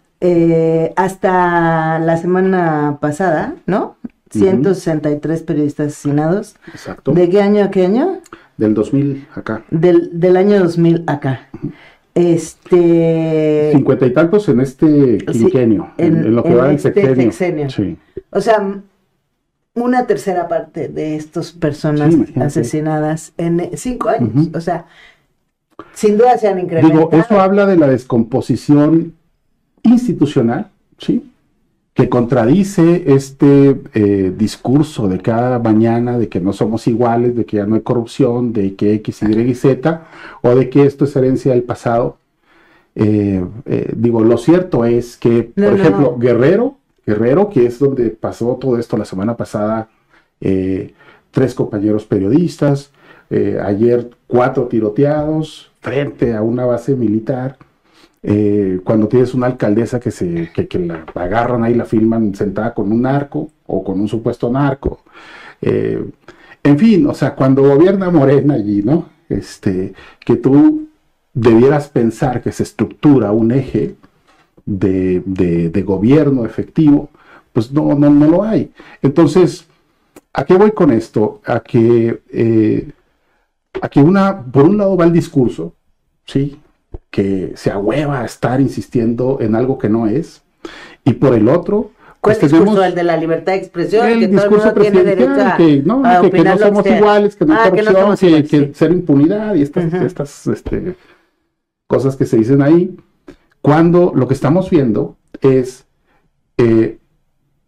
Hasta la semana pasada, ¿no? 163 periodistas asesinados. Exacto. ¿De qué año a qué año? Del 2000 acá. Del año 2000 acá. 50 y tantos en este quinquenio, en lo que va del sexenio. Sí. O sea, 1/3 parte de estas personas asesinadas en 5 años. O sea, sin duda se han incrementado. Digo, eso habla de la descomposición institucional, ¿sí? Que contradice este discurso de cada mañana de que no somos iguales, de que ya no hay corrupción, de que X, Y y Z, o de que esto es herencia del pasado. Digo, lo cierto es que, por ejemplo, Guerrero, que es donde pasó todo esto la semana pasada, 3 compañeros periodistas, ayer 4 tiroteados frente a una base militar. Cuando tienes una alcaldesa que la agarran ahí, la filman sentada con un narco o con un supuesto narco, en fin, o sea, cuando gobierna Morena allí, ¿no? Que tú debieras pensar que se estructura un eje de gobierno efectivo, pues no lo hay. Entonces, ¿a qué voy con esto? A que por un lado va el discurso, ¿sí?, que se ahueva a estar insistiendo en algo que no es, y por el otro, ¿cuál pues discurso? ¿El de la libertad de expresión? el que discurso todo el mundo tiene derecho presidencial, a que no somos iguales, que no hay corrupción, que ser impunidad y estas cosas que se dicen ahí, cuando lo que estamos viendo es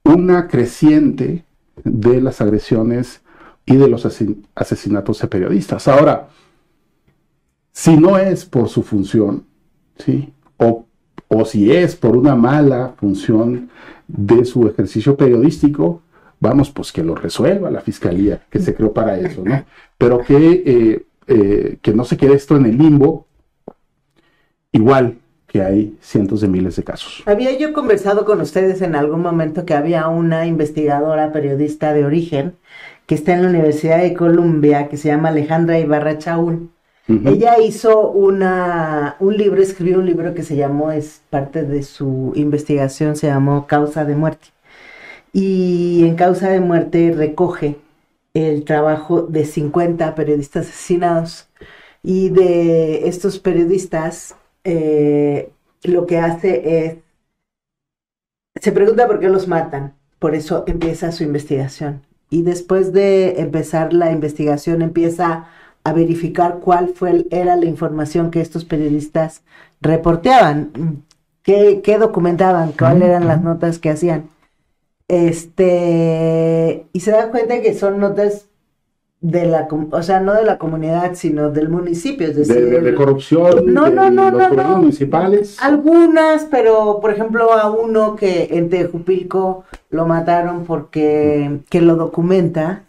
una creciente de las agresiones y de los asesinatos de periodistas. Ahora, si no es por su función, ¿sí?, o si es por una mala función de su ejercicio periodístico, vamos, pues que lo resuelva la fiscalía, que se creó para eso, ¿no? Pero que no se quede esto en el limbo, igual que hay cientos de miles de casos. Había yo conversado con ustedes en algún momento que había una investigadora periodista de origen que está en la Universidad de Columbia, que se llama Alejandra Ibarra Chaún. Ella hizo escribió un libro que se llamó, es parte de su investigación, se llamó Causa de Muerte. Y en Causa de Muerte recoge el trabajo de 50 periodistas asesinados. Y de estos periodistas, lo que hace es, se pregunta por qué los matan. Por eso empieza su investigación. Y después de empezar la investigación, empieza a verificar cuál era la información que estos periodistas reporteaban, qué documentaban, cuáles eran las notas que hacían. Y se da cuenta que son notas o sea, no de la comunidad, sino del municipio, es decir... De corrupción, no, de no, no, los no, gobiernos no. municipales. Algunas, pero por ejemplo a uno que en Tejupilco lo mataron porque que lo documenta,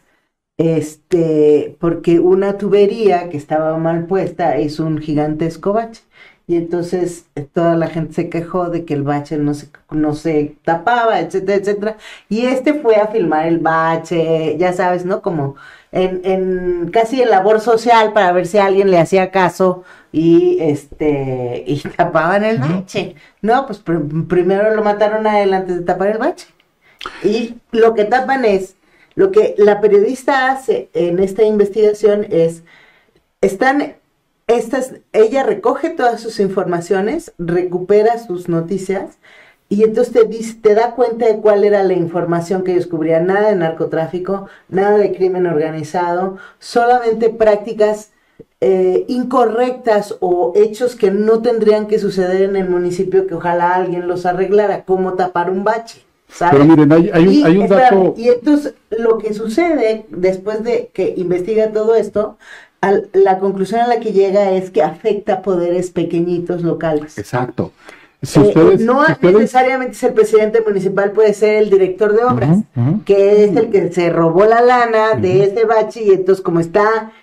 porque una tubería que estaba mal puesta hizo un gigantesco bache. Y entonces toda la gente se quejó de que el bache no se tapaba, etcétera, etcétera. Y fue a filmar el bache, ya sabes, ¿no? Como casi en labor social para ver si alguien le hacía caso y tapaban el bache. No, pues primero lo mataron a él antes de tapar el bache. Y lo que tapan lo que la periodista hace en esta investigación ella recoge todas sus informaciones, recupera sus noticias y entonces te da cuenta de cuál era la información que ellos cubrían. Nada de narcotráfico, nada de crimen organizado, solamente prácticas incorrectas o hechos que no tendrían que suceder en el municipio, que ojalá alguien los arreglara, como tapar un bache, ¿sabes? Pero miren, hay un dato... Y entonces lo que sucede después de que investiga todo esto, la conclusión a la que llega es que afecta a poderes pequeñitos locales. Exacto. No necesariamente es el presidente municipal, puede ser el director de obras, que es el que se robó la lana de ese bache, y entonces como está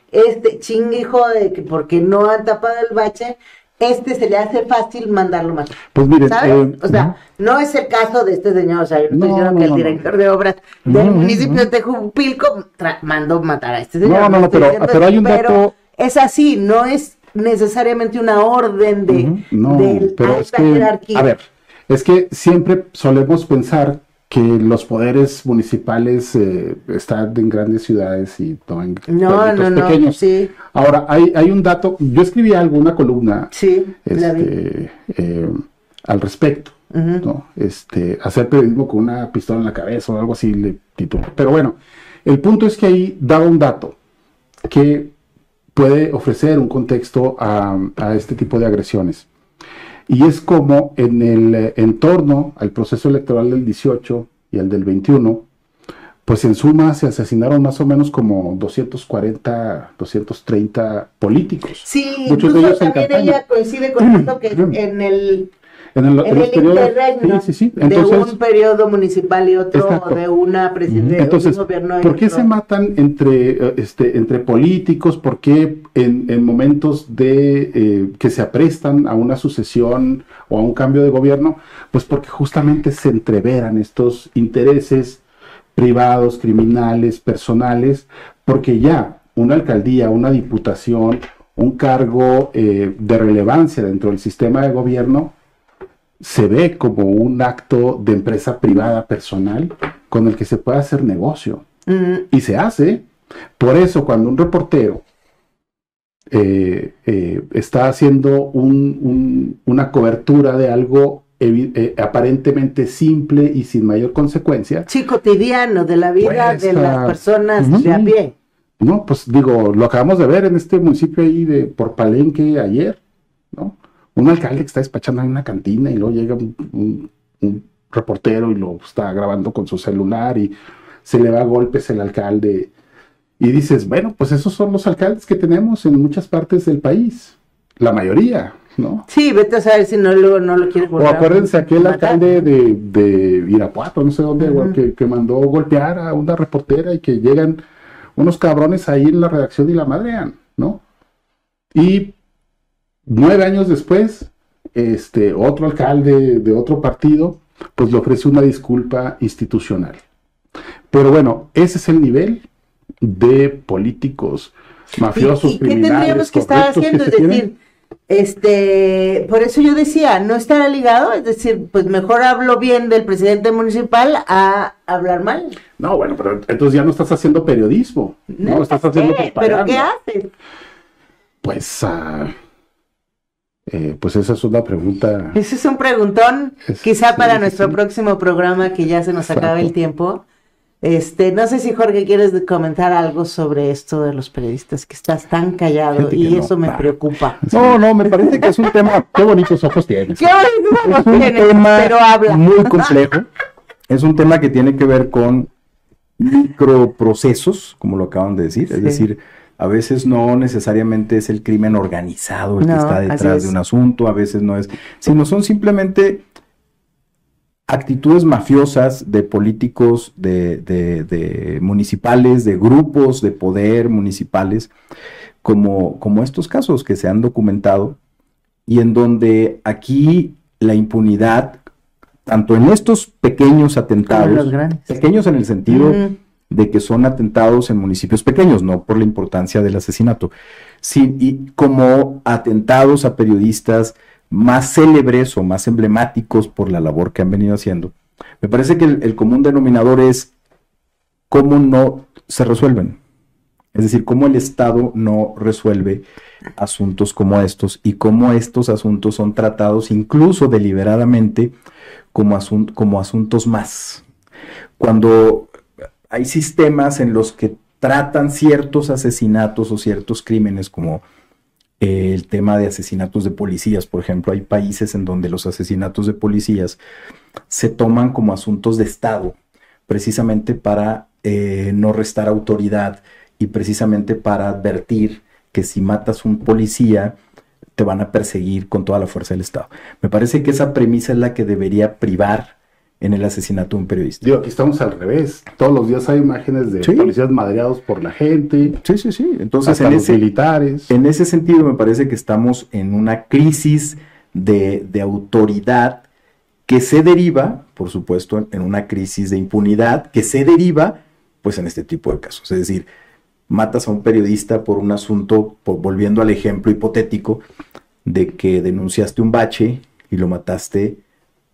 chingue y jode que porque no han tapado el bache, se le hace fácil mandarlo matar. Pues miren, ¿sabes? O sea, no es el caso de este señor, o sea, yo estoy diciendo que el director de obras del municipio de Tejupilco mandó matar a este señor. Pero hay un dato... Es así, no es necesariamente una orden de alta jerarquía. A ver, es que siempre solemos pensar que los poderes municipales están en grandes ciudades y no en pueblitos pequeños. Sí. Ahora, hay un dato, yo escribí una columna al respecto, ¿no? Hacer periodismo con una pistola en la cabeza o algo así le titulé. Pero bueno, el punto es que ahí daba un dato que puede ofrecer un contexto a este tipo de agresiones. Y es como en el entorno al proceso electoral del 18 y el del 21, pues en suma se asesinaron más o menos como 240, 230 políticos. Sí, muchos de ellos también ella coincide con esto que en el interregno de un periodo municipal y otro, exacto, de una presidencia. Entonces, un gobierno. ¿por qué se matan entre políticos? ¿Por qué en momentos de que se aprestan a una sucesión o a un cambio de gobierno? Pues porque justamente se entreveran estos intereses privados, criminales, personales, porque ya una alcaldía, una diputación, un cargo de relevancia dentro del sistema de gobierno se ve como un acto de empresa privada personal con el que se puede hacer negocio. Y se hace. Por eso, cuando un reportero está haciendo una cobertura de algo aparentemente simple y sin mayor consecuencia. Sí, cotidiano, de la vida pues, de las personas de a pie. No, pues digo, lo acabamos de ver en este municipio ahí por Palenque ayer, ¿no? Un alcalde que está despachando en una cantina y luego llega un reportero y lo está grabando con su celular y se le va a golpes el alcalde. Y dices, bueno, pues esos son los alcaldes que tenemos en muchas partes del país, la mayoría, ¿no? Sí, vete a saber si luego no lo quieres volver. O acuérdense aquel alcalde de Irapuato, no sé dónde, que mandó golpear a una reportera y que llegan unos cabrones ahí en la redacción y la madrean, ¿no? Y 9 años después, otro alcalde de otro partido, pues le ofrece una disculpa institucional. Pero bueno, ese es el nivel de políticos mafiosos, ¿Y qué tendríamos que estar haciendo? Es decir, por eso yo decía, no estará ligado, es decir, pues mejor hablo bien del presidente municipal a hablar mal. No, bueno, pero entonces ya no estás haciendo periodismo, no estás haciendo propaganda. ¿Pero qué haces? Pues esa es una pregunta. Ese es un preguntón, quizá para nuestro próximo programa, que ya se nos acaba el tiempo. No sé si Jorge quieres comentar algo sobre esto de los periodistas, que estás tan callado y eso me preocupa. No, me parece que es un tema, qué bonitos ojos tienes. Qué bonitos ojos tienes, pero habla. Muy complejo. Es un tema que tiene que ver con microprocesos, como lo acaban de decir, Sí. es decir, a veces no necesariamente es el crimen organizado el que No, está así detrás es. de un asunto, a veces no es, sino son simplemente actitudes mafiosas de políticos, de municipales, de grupos de poder municipales, como estos casos que se han documentado, y en donde aquí la impunidad, tanto en estos pequeños Como atentados, los grandes. pequeños en el sentido Ujú. de que son atentados en municipios pequeños, no por la importancia del asesinato, sí, y como atentados a periodistas más célebres o más emblemáticos por la labor que han venido haciendo. Me parece que el común denominador es cómo no se resuelven. Es decir, cómo el Estado no resuelve asuntos como estos y cómo estos asuntos son tratados incluso deliberadamente como asuntos más. Cuando hay sistemas en los que tratan ciertos asesinatos o ciertos crímenes, como el tema de asesinatos de policías, por ejemplo, hay países en donde los asesinatos de policías se toman como asuntos de Estado, precisamente para no restar autoridad y precisamente para advertir que si matas un policía te van a perseguir con toda la fuerza del Estado. Me parece que esa premisa es la que debería privar en el asesinato de un periodista. Digo, aquí estamos al revés. Todos los días hay imágenes de Sí. policías madreados por la gente, Sí. Entonces, hasta los militares. en ese sentido, me parece que estamos en una crisis de autoridad que se deriva, por supuesto, en una crisis de impunidad que se deriva, pues, en este tipo de casos. Es decir, matas a un periodista por un asunto, volviendo al ejemplo hipotético de que denunciaste un bache y lo mataste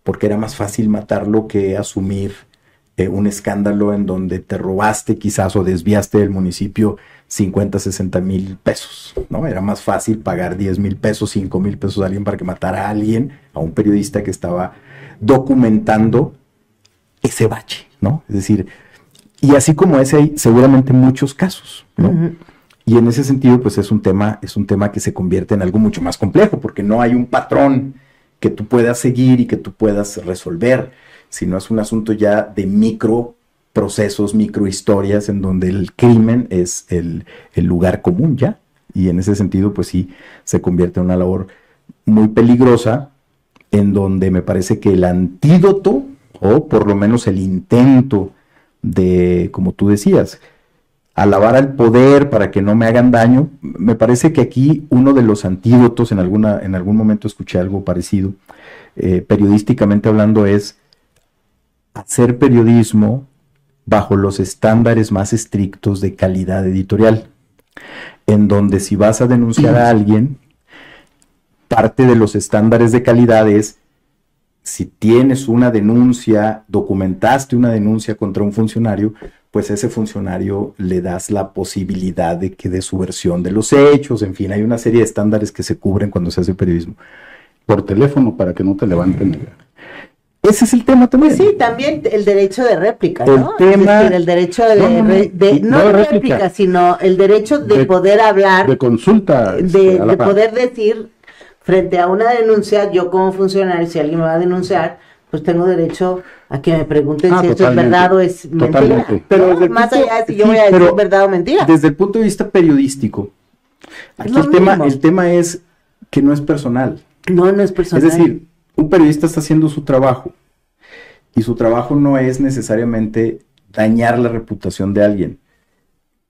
porque era más fácil matarlo que asumir un escándalo en donde te robaste quizás o desviaste del municipio 50, 60 mil pesos, ¿no? Era más fácil pagar 10 mil pesos, 5 mil pesos a alguien para que matara a alguien, a un periodista que estaba documentando ese bache, ¿no? Es decir, y así como ese hay seguramente muchos casos, ¿no? Ujú. Y en ese sentido, pues es un tema que se convierte en algo mucho más complejo, porque no hay un patrón que tú puedas seguir y que tú puedas resolver, sino es un asunto ya de micro procesos, micro historias, en donde el crimen es el lugar común ya, y en ese sentido, pues sí, se convierte en una labor muy peligrosa, en donde me parece que el antídoto, o por lo menos el intento de, como tú decías, alabar al poder para que no me hagan daño, me parece que aquí uno de los antídotos, en algún momento escuché algo parecido, periodísticamente hablando, es hacer periodismo bajo los estándares más estrictos de calidad editorial, en donde si vas a denunciar a alguien, parte de los estándares de calidad es, si tienes una denuncia, documentaste una denuncia contra un funcionario, pues a ese funcionario le das la posibilidad de que dé su versión de los hechos, en fin, hay una serie de estándares que se cubren cuando se hace periodismo. Por teléfono para que no te levanten. Ese es el tema también. Pues sí, también el derecho de réplica, El ¿no? tema- Es decir, el derecho de, No, no, no. no No de réplica, réplica. sino el derecho de De- poder hablar, De consulta. de a la par. poder decir frente a una denuncia, yo como funcionario, si alguien me va a denunciar, pues tengo derecho a que me pregunten si esto es totalmente, verdad o es mentira. totalmente. Pero ¿no? desde el Más punto- allá de si yo sí, voy a decir pero verdad o mentira. Desde el punto de vista periodístico, aquí lo mismo. el tema es que no es personal. No, no es personal. Es decir, un periodista está haciendo su trabajo y su trabajo no es necesariamente dañar la reputación de alguien.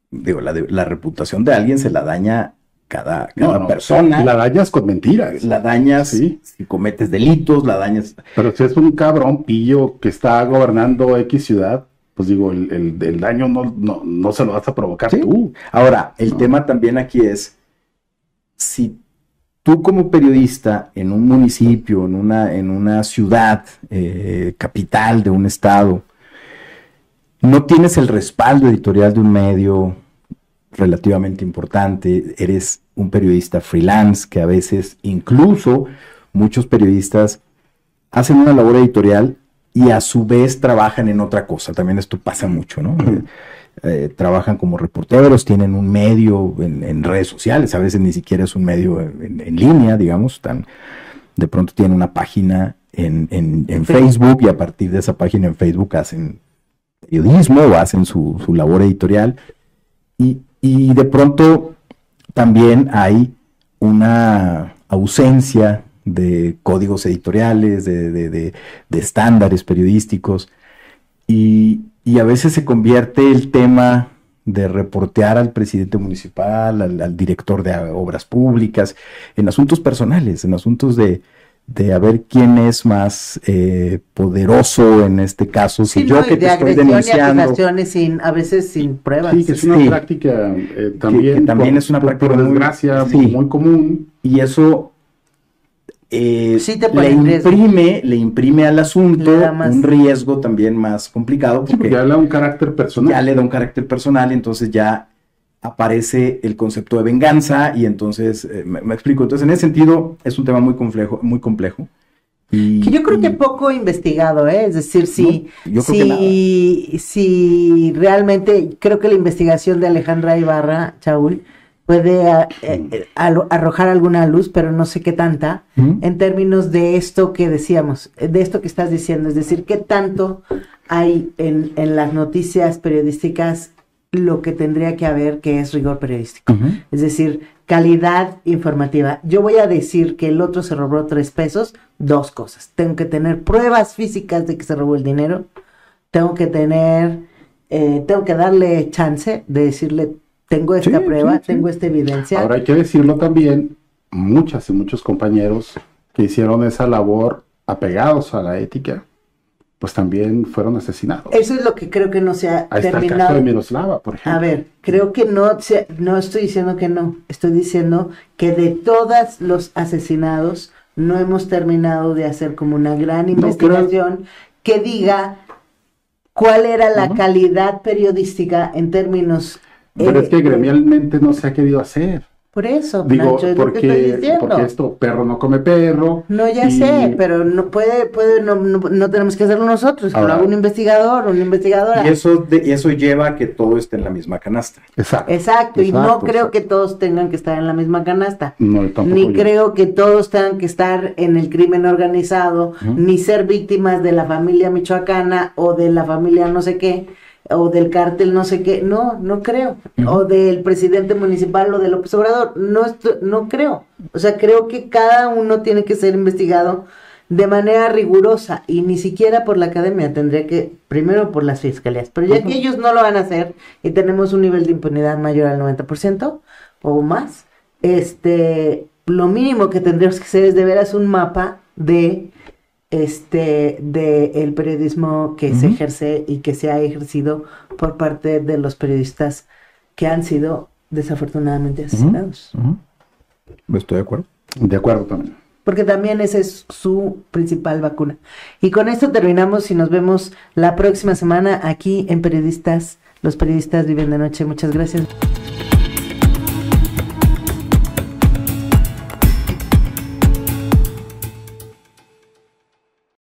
Digo, la reputación de alguien se la daña cada No, persona. La dañas con mentiras. La dañas Sí. si cometes delitos, la dañas. Pero si es un cabrón pillo que está gobernando X ciudad, pues digo, el daño no se lo vas a provocar ¿Sí? tú. Ahora, el No. tema también aquí es, si tú como periodista en un municipio, en una ciudad, capital de un estado, no tienes el respaldo editorial de un medio relativamente importante, eres un periodista freelance, que a veces incluso muchos periodistas hacen una labor editorial y a su vez trabajan en otra cosa. También esto pasa mucho, ¿no? Trabajan como reporteros, tienen un medio en redes sociales, a veces ni siquiera es un medio en línea, digamos, de pronto tienen una página en Facebook y a partir de esa página en Facebook hacen periodismo o hacen su labor editorial, y de pronto también hay una ausencia de códigos editoriales, de estándares periodísticos, y a veces se convierte el tema de reportear al presidente municipal, al director de obras públicas, en asuntos personales, en asuntos de a ver quién es más poderoso en este caso, sí, si yo que te estoy denunciando. Y a veces sin pruebas. Sí, que es una práctica también, que también es una práctica por desgracia muy común. Y eso sí te le imprime al asunto un riesgo también más complicado. Porque ya le da un carácter personal. Ya le da un carácter personal, entonces ya aparece el concepto de venganza, y entonces, me explico, entonces en ese sentido es un tema muy complejo. Que yo creo que poco investigado, es decir, si realmente creo que la investigación de Alejandra Ibarra, Chaúl, puede arrojar alguna luz, pero no sé qué tanta, en términos de esto que decíamos, de esto que estás diciendo, es decir, qué tanto hay en las noticias periodísticas lo que tendría que haber, que es rigor periodístico. Es decir, calidad informativa. Yo voy a decir que el otro se robó 3 pesos, 2 cosas. Tengo que tener pruebas físicas de que se robó el dinero. Tengo que darle chance de decirle, tengo esta prueba, tengo esta evidencia. Ahora hay que decirlo también, muchas y muchos compañeros que hicieron esa labor apegados a la ética, pues también fueron asesinados. Eso es lo que creo que no se ha terminado. Está el caso de Miroslava, por ejemplo. A ver, creo que no estoy diciendo que no, estoy diciendo que de todos los asesinados no hemos terminado de hacer como una gran investigación que diga cuál era la calidad periodística en términos... Pero es que gremialmente no se ha querido hacer. Por eso, digo, Nacho, es lo que estoy diciendo. Porque esto, perro no come perro. No, ya sé, pero no no tenemos que hacerlo nosotros, pero hago un investigador, una investigadora. Y eso lleva a que todo esté en la misma canasta. Exacto, y no creo que todos tengan que estar en la misma canasta. No, tampoco ni creo que todos tengan que estar en el crimen organizado, ni ser víctimas de la familia michoacana o de la familia no sé qué, o del cártel no sé qué, no creo, o del presidente municipal o de López Obrador, no creo, o sea, creo que cada uno tiene que ser investigado de manera rigurosa, y ni siquiera por la academia, tendría que, primero por las fiscalías, pero ya que ellos no lo van a hacer, y tenemos un nivel de impunidad mayor al 90%, o más, lo mínimo que tendríamos que hacer es de veras un mapa de el periodismo que se ejerce y que se ha ejercido por parte de los periodistas que han sido desafortunadamente asesinados. Estoy de acuerdo. De acuerdo también. Porque también esa es su principal vacuna. Y con esto terminamos y nos vemos la próxima semana aquí en Periodistas. Los periodistas viven de noche. Muchas gracias.